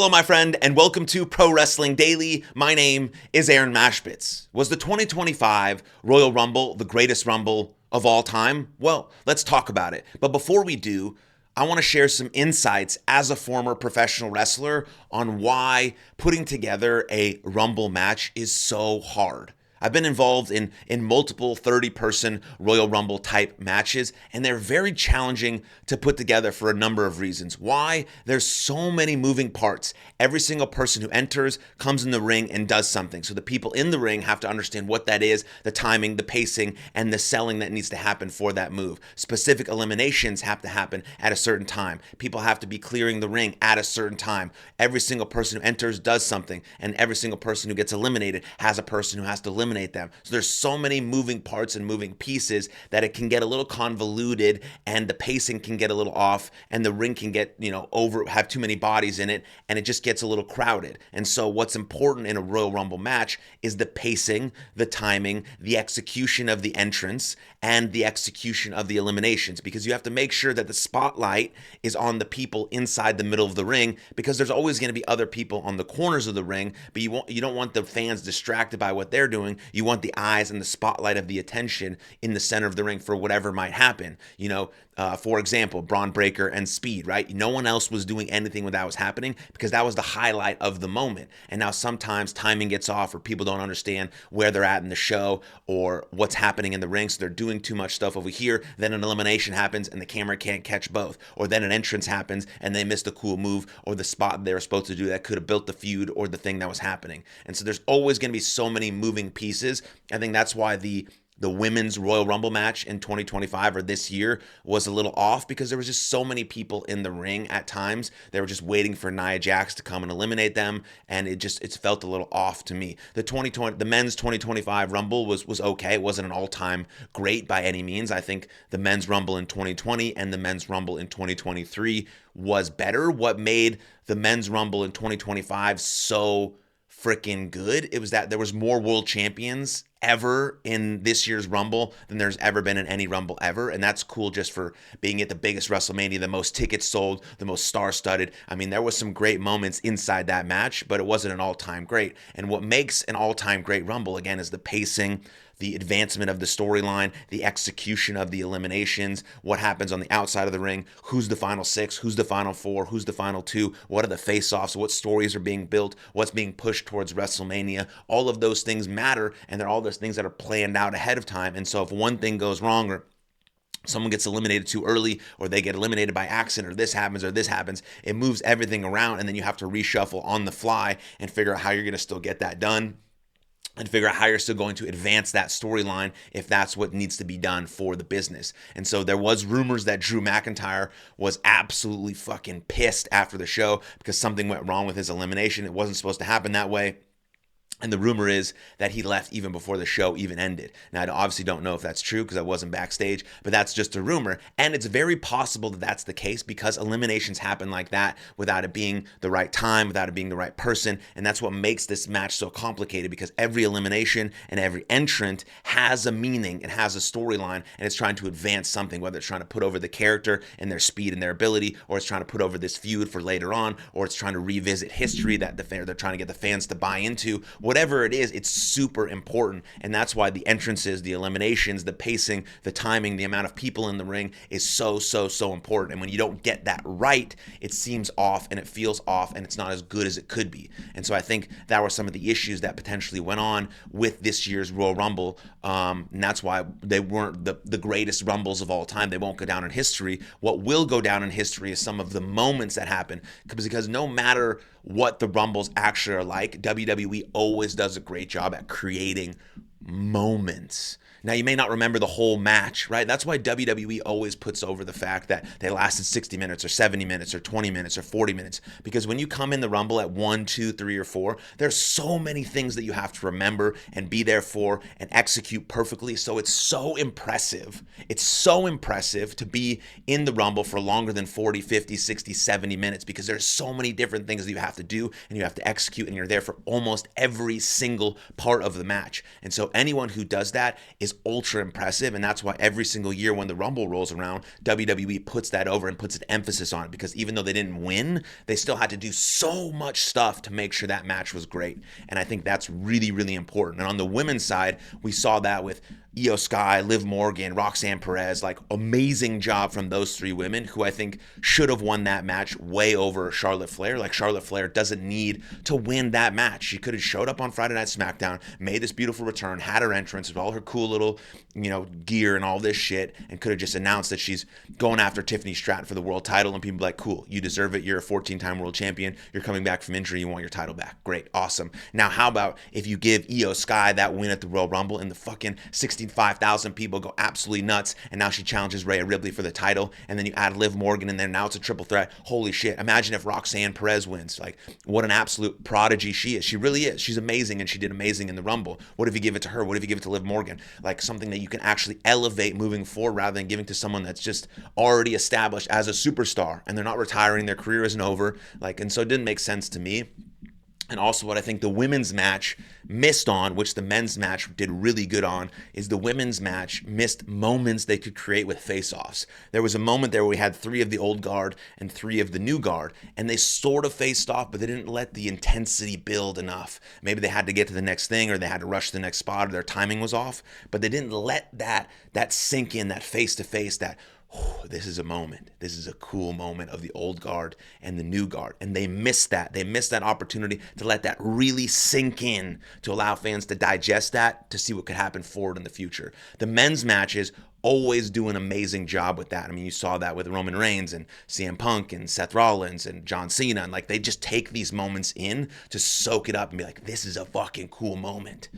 Hello, my friend, and welcome to Pro Wrestling Daily. My name is Aaron Machbitz. Was the 2025 Royal Rumble the greatest Rumble of all time? Well, let's talk about it. But before we do, I want to share some insights as a former professional wrestler on why putting together a Rumble match is so hard. I've been involved in multiple 30-person Royal Rumble type matches, and they're very challenging to put together for a number of reasons. Why? There's so many moving parts. Every single person who enters comes in the ring and does something. So the people in the ring have to understand what that is, the timing, the pacing, and the selling that needs to happen for that move. Specific eliminations have to happen at a certain time. People have to be clearing the ring at a certain time. Every single person who enters does something, and every single person who gets eliminated has a person who has to eliminate them. So there's so many moving parts and moving pieces that it can get a little convoluted, and the pacing can get a little off, and the ring can get, have too many bodies in it, and it just gets a little crowded. And so what's important in a Royal Rumble match is the pacing, the timing, the execution of the entrance, and the execution of the eliminations, because you have to make sure that the spotlight is on the people inside the middle of the ring, because there's always going to be other people on the corners of the ring, but you don't want the fans distracted by what they're doing. You want the eyes and the spotlight of the attention in the center of the ring for whatever might happen. For example, Braun Breaker and Speed, right? No one else was doing anything when that was happening because that was the highlight of the moment. And now sometimes timing gets off, or people don't understand where they're at in the show or what's happening in the ring. So they're doing too much stuff over here. Then an elimination happens and the camera can't catch both. Or then an entrance happens and they missed a cool move or the spot they were supposed to do that could have built the feud or the thing that was happening. And so there's always going to be so many moving pieces. I think that's why the women's Royal Rumble match in 2025 or this year was a little off, because there was just so many people in the ring at times. They were just waiting for Nia Jax to come and eliminate them, and it felt a little off to me. The men's 2025 Rumble was okay. It wasn't an all-time great by any means. I think the men's Rumble in 2020 and the men's Rumble in 2023 was better. What made the men's Rumble in 2025 so freaking good, it was that there was more world champions ever in this year's Rumble than there's ever been in any Rumble ever. And that's cool just for being at the biggest WrestleMania, the most tickets sold, the most star-studded. I mean, there was some great moments inside that match, but it wasn't an all-time great. And what makes an all-time great Rumble, again, is the pacing, the advancement of the storyline, the execution of the eliminations, what happens on the outside of the ring, who's the final six, who's the final four, who's the final two, what are the face-offs, what stories are being built, what's being pushed towards WrestleMania. All of those things matter, and they're all those things that are planned out ahead of time. And so if one thing goes wrong, or someone gets eliminated too early, or they get eliminated by accident, or this happens, it moves everything around, and then you have to reshuffle on the fly and figure out how you're going to still get that done, and figure out how you're still going to advance that storyline if that's what needs to be done for the business. And so there was rumors that Drew McIntyre was absolutely fucking pissed after the show because something went wrong with his elimination. It wasn't supposed to happen that way. And the rumor is that he left even before the show even ended. Now, I obviously don't know if that's true because I wasn't backstage, but that's just a rumor. And it's very possible that that's the case because eliminations happen like that without it being the right time, without it being the right person. And that's what makes this match so complicated, because every elimination and every entrant has a meaning and has a storyline, and it's trying to advance something, whether it's trying to put over the character and their speed and their ability, or it's trying to put over this feud for later on, or it's trying to revisit history that they're trying to get the fans to buy into. Whatever it is, it's super important. And that's why the entrances, the eliminations, the pacing, the timing, the amount of people in the ring is so important. And when you don't get that right, it seems off and it feels off and it's not as good as it could be. And so I think that were some of the issues that potentially went on with this year's Royal Rumble. And that's why they weren't the greatest Rumbles of all time. They won't go down in history. What will go down in history is some of the moments that happen, because no matter what the Rumbles actually are like, WWE always does a great job at creating moments. Now, you may not remember the whole match, right? That's why WWE always puts over the fact that they lasted 60 minutes or 70 minutes or 20 minutes or 40 minutes. Because when you come in the Rumble at 1, 2, 3, or 4, there's so many things that you have to remember and be there for and execute perfectly. So it's so impressive. It's so impressive to be in the Rumble for longer than 40, 50, 60, 70 minutes, because there's so many different things that you have to do and you have to execute, and you're there for almost every single part of the match. And so anyone who does that is is ultra impressive. And that's why every single year when the Rumble rolls around, WWE puts that over and puts an emphasis on it, because even though they didn't win, they still had to do so much stuff to make sure that match was great. And I think that's really, really important. And on the women's side, we saw that with Io Sky, Liv Morgan, Roxanne Perez, like amazing job from those three women who I think should have won that match way over Charlotte Flair. Like Charlotte Flair doesn't need to win that match. She could have showed up on Friday Night SmackDown, made this beautiful return, had her entrance with all her cool little, gear and all this shit, and could have just announced that she's going after Tiffany Stratton for the world title, and people be like, cool, you deserve it. You're a 14-time world champion. You're coming back from injury. You want your title back. Great. Awesome. Now, how about if you give Io Sky that win at the Royal Rumble and the fucking 65,000 people go absolutely nuts, and now she challenges Rhea Ripley for the title, and then you add Liv Morgan in there. Now it's a triple threat. Holy shit. Imagine if Roxanne Perez wins. Like, what an absolute prodigy she is. She really is. She's amazing, and she did amazing in the Rumble. What if you give it to her? What if you give it to Liv Morgan? Like something that you can actually elevate moving forward rather than giving to someone that's just already established as a superstar and they're not retiring. Their career isn't over. And so it didn't make sense to me. And also what I think the women's match missed on, which the men's match did really good on, is the women's match missed moments they could create with face-offs. There was a moment there where we had 3 of the old guard and 3 of the new guard, and they sort of faced off, but they didn't let the intensity build enough. Maybe they had to get to the next thing, or they had to rush to the next spot, or their timing was off, but they didn't let that sink in, that face-to-face, that this is a moment. This is a cool moment of the old guard and the new guard. And they missed that. They missed that opportunity to let that really sink in, to allow fans to digest that, to see what could happen forward in the future. The men's matches always do an amazing job with that. I mean, you saw that with Roman Reigns and CM Punk and Seth Rollins and John Cena. And they just take these moments in to soak it up and be like, this is a fucking cool moment.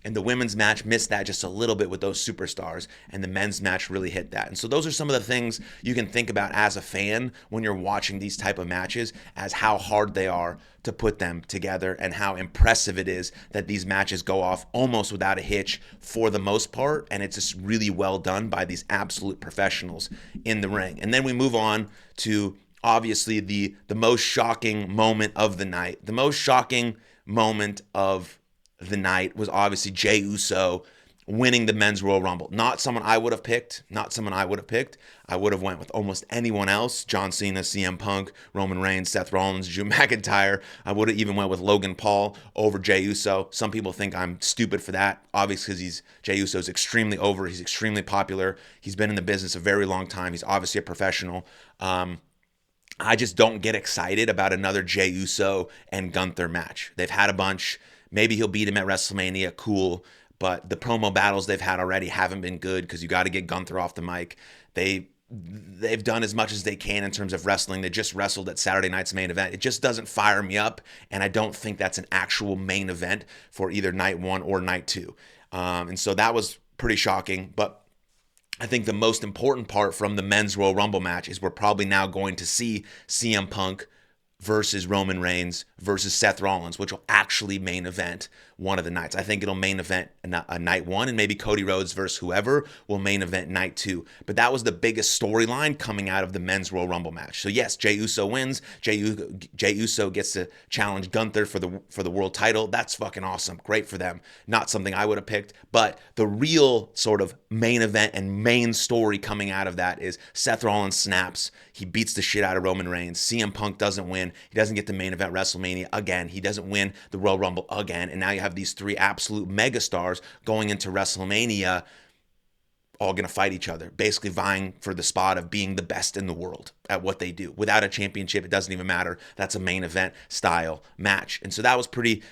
And the women's match missed that just a little bit with those superstars. And the men's match really hit that. And so those are some of the things you can think about as a fan when you're watching these type of matches, as how hard they are to put them together and how impressive it is that these matches go off almost without a hitch for the most part. And it's just really well done by these absolute professionals in the ring. And then we move on to obviously the most shocking moment of the night. The most shocking moment of the night was obviously Jey Uso winning the men's Royal Rumble. Not someone I would have picked. I would have went with almost anyone else. John Cena, CM Punk, Roman Reigns, Seth Rollins, Drew McIntyre. I would have even went with Logan Paul over Jey Uso. Some people think I'm stupid for that, obviously, because Jey Uso is extremely over. He's extremely popular. He's been in the business a very long time. He's obviously a professional. I just don't get excited about another Jey Uso and Gunther match. They've had a bunch. Maybe he'll beat him at WrestleMania. Cool. But the promo battles they've had already haven't been good, because you got to get Gunther off the mic. They've done as much as they can in terms of wrestling. They just wrestled at Saturday night's main event. It just doesn't fire me up, and I don't think that's an actual main event for either night 1 or night 2. And so that was pretty shocking. But I think the most important part from the men's Royal Rumble match is we're probably now going to see CM Punk versus Roman Reigns versus Seth Rollins, which will actually main event one of the nights. I think it'll main event a night 1, and maybe Cody Rhodes versus whoever will main event night 2. But that was the biggest storyline coming out of the men's Royal Rumble match. So yes, Jey Uso wins. Jey Uso gets to challenge Gunther for the world title. That's fucking awesome. Great for them. Not something I would have picked. But the real sort of main event and main story coming out of that is Seth Rollins snaps. He beats the shit out of Roman Reigns. CM Punk doesn't win. He doesn't get the main event WrestleMania again. He doesn't win the Royal Rumble again. And now you have these 3 absolute megastars going into WrestleMania, all going to fight each other, basically vying for the spot of being the best in the world at what they do. Without a championship, it doesn't even matter. That's a main event style match. And so that was pretty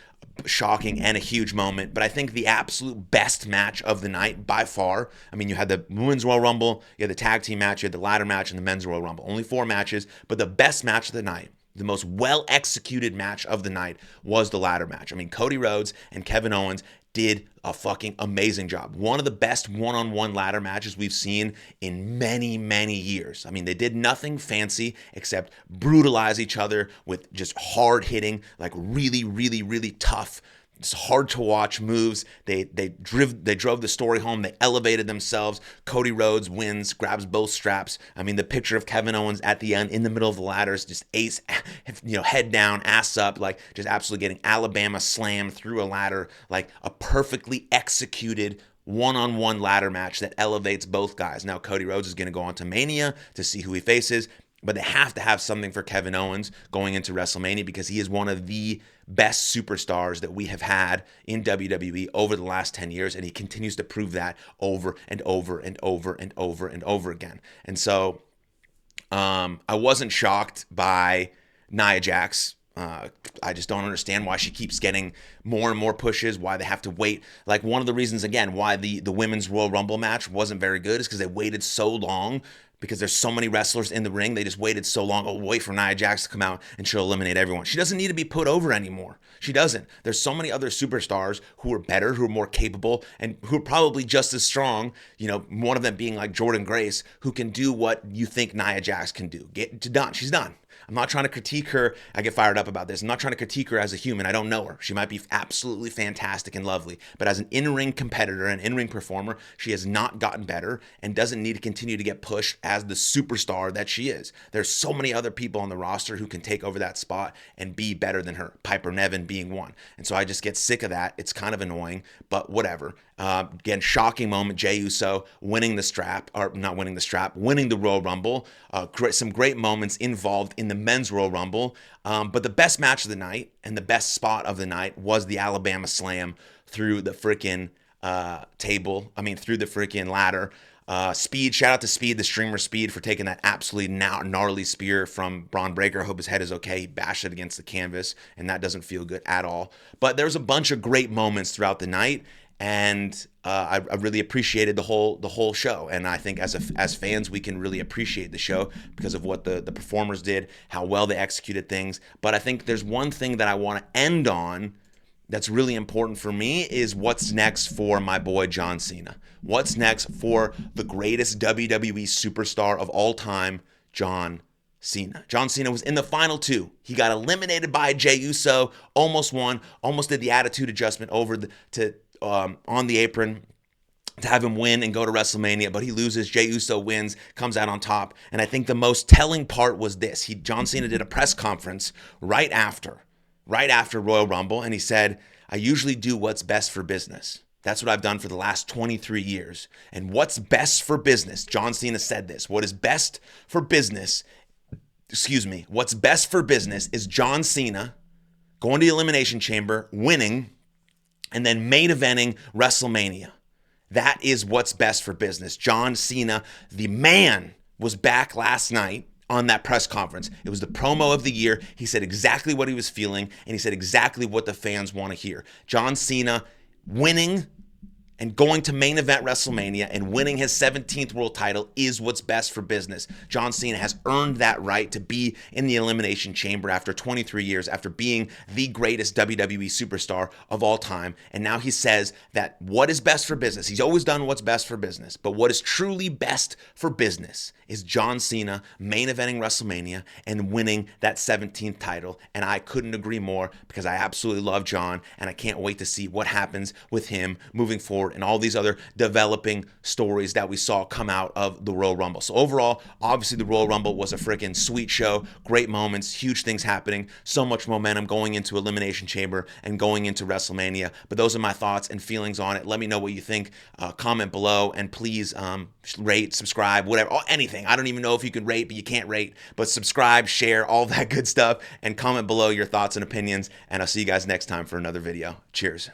shocking and a huge moment. But I think the absolute best match of the night by far, I mean, you had the Women's Royal Rumble, you had the tag team match, you had the ladder match, and the Men's Royal Rumble. Only 4 matches, but the best match of the night, the most well-executed match of the night, was the ladder match. I mean, Cody Rhodes and Kevin Owens did a fucking amazing job. One of the best one-on-one ladder matches we've seen in many, many years. I mean, they did nothing fancy except brutalize each other with just hard-hitting, really, really, really tough, it's hard to watch moves. They drove the story home. They elevated themselves. Cody Rhodes wins, grabs both straps. I mean, the picture of Kevin Owens at the end in the middle of the ladders, just ace, head down, ass up, just absolutely getting Alabama slammed through a ladder, like a perfectly executed one-on-one ladder match that elevates both guys. Now, Cody Rhodes is going to go on to Mania to see who he faces, but they have to have something for Kevin Owens going into WrestleMania because he is one of the best superstars that we have had in WWE over the last 10 years, and he continues to prove that over and over and over and over and over again. And so I wasn't shocked by Nia Jax. I just don't understand why she keeps getting more and more pushes, why they have to wait. Like, one of the reasons, again, why the women's Royal Rumble match wasn't very good is because they waited so long, because there's so many wrestlers in the ring. They just waited so long. Oh, wait for Nia Jax to come out and she'll eliminate everyone. She doesn't need to be put over anymore. She doesn't. There's so many other superstars who are better, who are more capable, and who are probably just as strong, you know, one of them being like Jordynne Grace, who can do what you think Nia Jax can do. Done. She's done. I'm not trying to critique her. I get fired up about this. I'm not trying to critique her as a human. I don't know her. She might be absolutely fantastic and lovely. But as an in-ring competitor, an in-ring performer, she has not gotten better and doesn't need to continue to get pushed as the superstar that she is. There's so many other people on the roster who can take over that spot and be better than her, Piper Niven being one. And so I just get sick of that. It's kind of annoying, but whatever. Again, shocking moment, Jey Uso winning the strap, or not winning the strap, winning the Royal Rumble. Some great moments involved in the men's Royal Rumble. But the best match of the night and the best spot of the night was the Alabama Slam through the freaking through the freaking ladder. Speed, shout out to Speed, the streamer Speed, for taking that absolutely gnarly spear from Braun Breaker. I hope his head is okay. He bashed it against the canvas, and that doesn't feel good at all. But there's a bunch of great moments throughout the night, and I really appreciated the whole show. And I think as fans, we can really appreciate the show because of what the performers did, how well they executed things. But I think there's one thing that I want to end on that's really important for me is what's next for my boy John Cena. What's next for the greatest WWE superstar of all time, John Cena. John Cena was in the final two. He got eliminated by Jey Uso, almost won, almost did the attitude adjustment over on the apron to have him win and go to WrestleMania, but he loses. Jey Uso wins, comes out on top. And I think the most telling part was this. John Cena did a press conference right after Royal Rumble, and he said, I usually do what's best for business. That's what I've done for the last 23 years. And what's best for business, John Cena said this, what's best for business is John Cena going to the Elimination Chamber, winning, and then main eventing WrestleMania. That is what's best for business. John Cena, the man, was back last night on that press conference. It was the promo of the year. He said exactly what he was feeling, and he said exactly what the fans want to hear. John Cena winning and going to main event WrestleMania and winning his 17th world title is what's best for business. John Cena has earned that right to be in the Elimination Chamber after 23 years, after being the greatest WWE superstar of all time. And now he says that what is best for business, he's always done what's best for business, but what is truly best for business is John Cena main eventing WrestleMania and winning that 17th title. And I couldn't agree more because I absolutely love John, and I can't wait to see what happens with him moving forward and all these other developing stories that we saw come out of the Royal Rumble. So overall, obviously the Royal Rumble was a freaking sweet show, great moments, huge things happening, so much momentum going into Elimination Chamber and going into WrestleMania. But those are my thoughts and feelings on it. Let me know what you think. Comment below, and please rate, subscribe, whatever, anything. I don't even know if you can rate, but you can't rate. But subscribe, share, all that good stuff, and comment below your thoughts and opinions. And I'll see you guys next time for another video. Cheers.